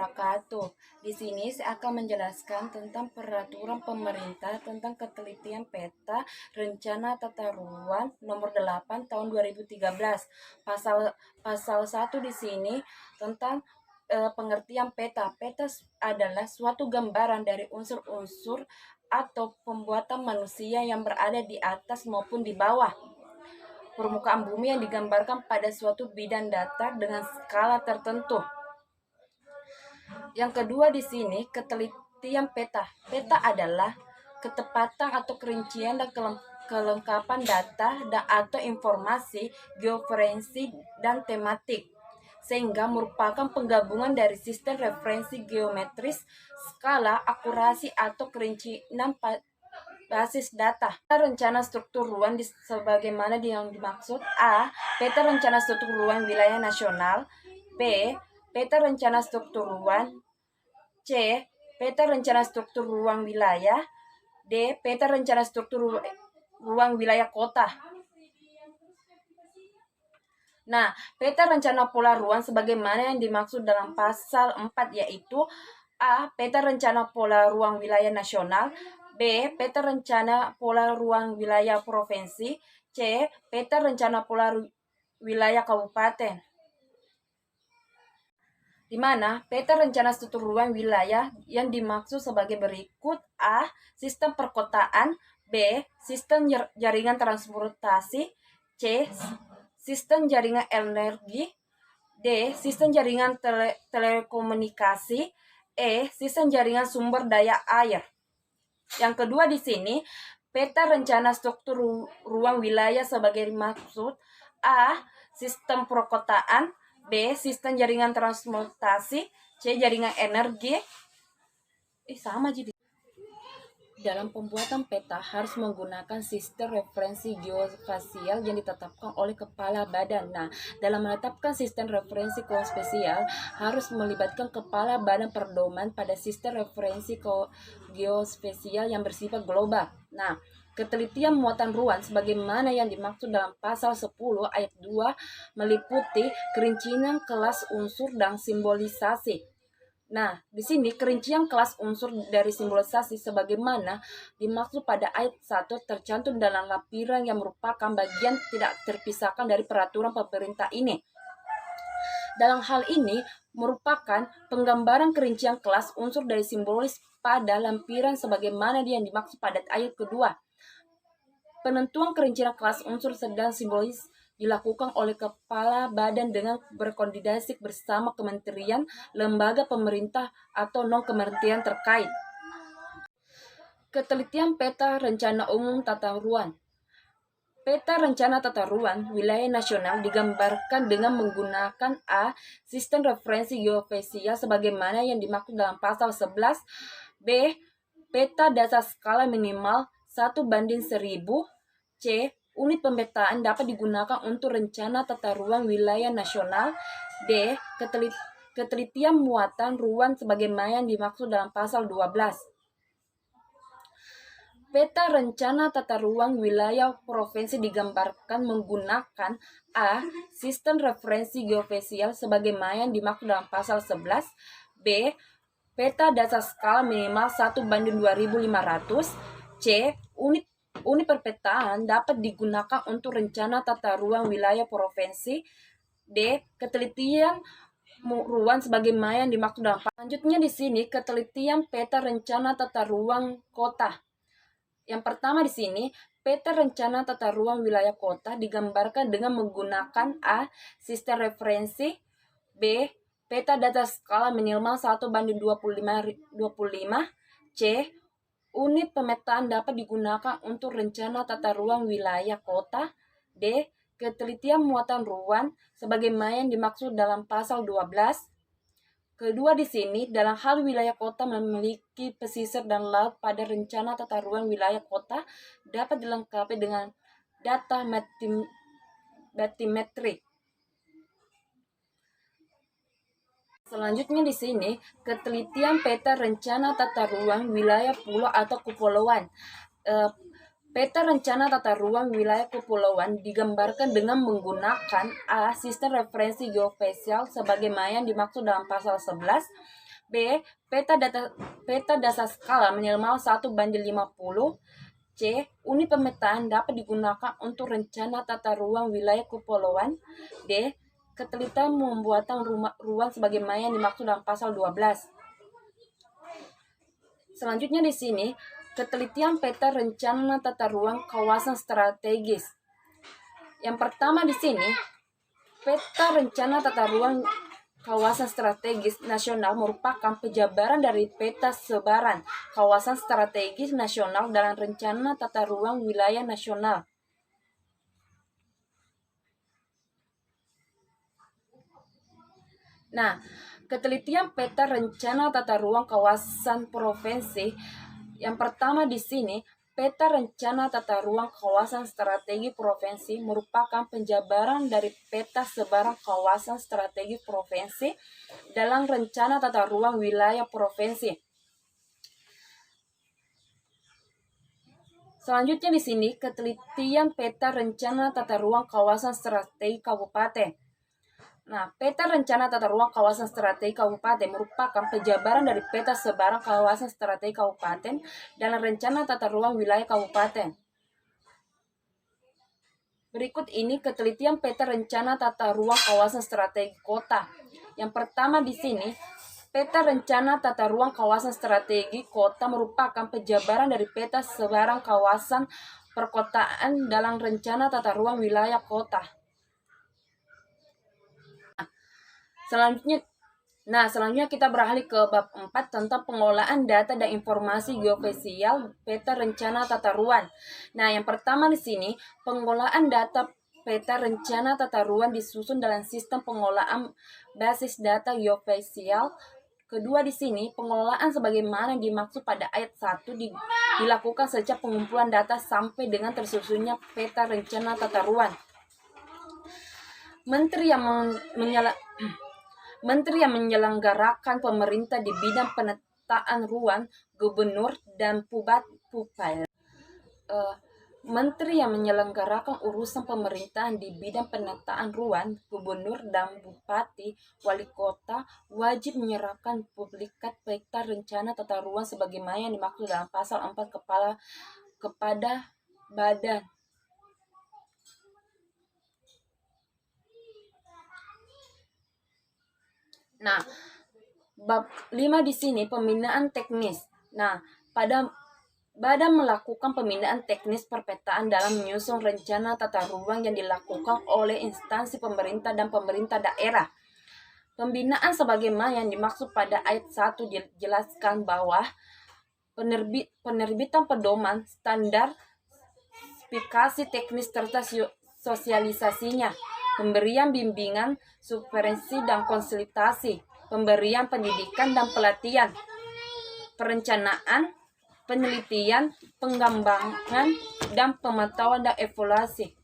wabarakatuh. Di sini saya akan menjelaskan tentang peraturan pemerintah tentang ketelitian peta rencana tata ruang nomor 8 tahun 2013. Pasal 1 di sini tentang pengertian peta. Peta adalah suatu gambaran dari unsur-unsur atau pembuatan manusia yang berada di atas maupun di bawah permukaan bumi yang digambarkan pada suatu bidang datar dengan skala tertentu. Yang kedua di sini ketelitian peta. Peta adalah ketepatan atau kerincian dan kelengkapan data dan atau informasi geoforensik dan tematik, sehingga merupakan penggabungan dari sistem referensi geometris, skala, akurasi atau kerincian basis data. Rencana struktur ruang sebagaimana yang dimaksud. A. Peta rencana struktur ruang wilayah nasional. B. Peta rencana struktur ruang. C. Peta rencana struktur ruang wilayah. D. Peta rencana struktur ruang wilayah kota. Nah, peta rencana pola ruang sebagaimana yang dimaksud dalam pasal 4 yaitu A. Peta rencana pola ruang wilayah nasional. B. Peta rencana pola ruang wilayah provinsi. C. Peta rencana pola wilayah kabupaten. Di mana peta rencana struktur ruang wilayah yang dimaksud sebagai berikut. A. Sistem perkotaan. B. Sistem jaringan transportasi. C. Sistem jaringan energi. D. Sistem jaringan telekomunikasi. E. Sistem jaringan sumber daya air. Yang kedua di sini, peta rencana struktur ruang wilayah sebagai maksud. A. Sistem perkotaan. B. Sistem jaringan transportasi. C. Jaringan energi. Sama jadi. Dalam pembuatan peta harus menggunakan sistem referensi geospasial yang ditetapkan oleh kepala badan. Nah, dalam menetapkan sistem referensi geospasial harus melibatkan kepala badan pedoman pada sistem referensi geospasial yang bersifat global. Nah, ketelitian muatan ruang sebagaimana yang dimaksud dalam pasal 10 ayat 2 meliputi kerincian kelas unsur dan simbolisasi. Nah, di sini kerincian kelas unsur dari simbolisasi sebagaimana dimaksud pada ayat 1 tercantum dalam lampiran yang merupakan bagian tidak terpisahkan dari peraturan pemerintah ini. Dalam hal ini merupakan penggambaran kerincian kelas unsur dari simbolis pada lampiran sebagaimana yang dimaksud pada ayat kedua. Penentuan kerincian kelas unsur sedang simbolis dilakukan oleh kepala badan dengan berkoordinasi bersama kementerian, lembaga pemerintah atau non-kementerian terkait. Ketelitian peta rencana umum tata ruang. Peta rencana tata ruang wilayah nasional digambarkan dengan menggunakan A. Sistem referensi geospasial sebagaimana yang dimaksud dalam pasal 11. B. Peta dasar skala minimal 1:1000. C. Unit pemetaan dapat digunakan untuk rencana tata ruang wilayah nasional. D. Ketelitian muatan ruang sebagaimana yang dimaksud dalam pasal 12. Peta rencana tata ruang wilayah provinsi digambarkan menggunakan A. Sistem referensi geospasial sebagaimana yang dimaksud dalam pasal 11. B. Peta dasar skala minimal 1:2500. C. Unit perpetaan dapat digunakan untuk rencana tata ruang wilayah provinsi. D. Ketelitian ruang sebagaimana yang dimaksud dalam. Selanjutnya di sini ketelitian peta rencana tata ruang kota. Yang pertama di sini peta rencana tata ruang wilayah kota digambarkan dengan menggunakan A. Sistem referensi. B. Peta data skala minimal 1:25. C. Unit pemetaan dapat digunakan untuk rencana tata ruang wilayah kota. D. Ketelitian muatan ruang sebagaimana yang dimaksud dalam pasal 12. Kedua di sini, dalam hal wilayah kota memiliki pesisir dan laut pada rencana tata ruang wilayah kota dapat dilengkapi dengan data batimetrik. Selanjutnya di sini, ketelitian peta rencana tata ruang wilayah pulau atau kepulauan. Peta rencana tata ruang wilayah kepulauan digambarkan dengan menggunakan A. Sistem referensi geospasial sebagaimana yang dimaksud dalam pasal 11. B. Peta dasar skala minimal 1:50. C. Unit pemetaan dapat digunakan untuk rencana tata ruang wilayah kepulauan. D. Ketelitian pembuatan ruang sebagaimana yang dimaksud dalam pasal 12. Selanjutnya di sini, ketelitian peta rencana tata ruang kawasan strategis. Yang pertama di sini, peta rencana tata ruang kawasan strategis nasional merupakan penjabaran dari peta sebaran kawasan strategis nasional dalam rencana tata ruang wilayah nasional. Nah, ketelitian peta rencana tata ruang kawasan provinsi. Yang pertama di sini, peta rencana tata ruang kawasan strategi provinsi merupakan penjabaran dari peta sebaran kawasan strategi provinsi dalam rencana tata ruang wilayah provinsi. Selanjutnya di sini, ketelitian peta rencana tata ruang kawasan strategi kabupaten. Nah, peta rencana tata ruang kawasan strategi kabupaten merupakan penjabaran dari peta sebaran kawasan strategi kabupaten dalam rencana tata ruang wilayah kabupaten. Berikut ini ketelitian peta rencana tata ruang kawasan strategi kota. Yang pertama di sini, peta rencana tata ruang kawasan strategi kota merupakan penjabaran dari peta sebaran kawasan perkotaan dalam rencana tata ruang wilayah kota. Selanjutnya kita beralih ke bab 4 tentang pengolahan data dan informasi geofisial peta rencana tata ruang. Nah, yang pertama di sini, pengolahan data peta rencana tata ruang disusun dalam sistem pengolahan basis data geofisial. Kedua di sini, pengelolaan sebagaimana dimaksud pada ayat 1 dilakukan sejak pengumpulan data sampai dengan tersusunnya peta rencana tata ruang. Menteri yang menyelenggarakan pemerintah di bidang penataan ruang, gubernur dan Menteri yang menyelenggarakan urusan pemerintahan di bidang penataan ruang, gubernur dan bupati, wali kota wajib menyerahkan publikat peta rencana tata ruang sebagaimana yang dimaksud dalam pasal 4 kepada badan. Nah, bab 5 di sini pembinaan teknis. Nah, pada badan melakukan pembinaan teknis perpetaan dalam menyusun rencana tata ruang yang dilakukan oleh instansi pemerintah dan pemerintah daerah. Pembinaan sebagaimana yang dimaksud pada ayat 1 dijelaskan bahwa penerbitan pedoman, standar, spesifikasi teknis serta sosialisasinya, pemberian bimbingan, supervisi dan konsultasi, pemberian pendidikan dan pelatihan, perencanaan, penelitian, pengembangan, dan pemantauan dan evaluasi.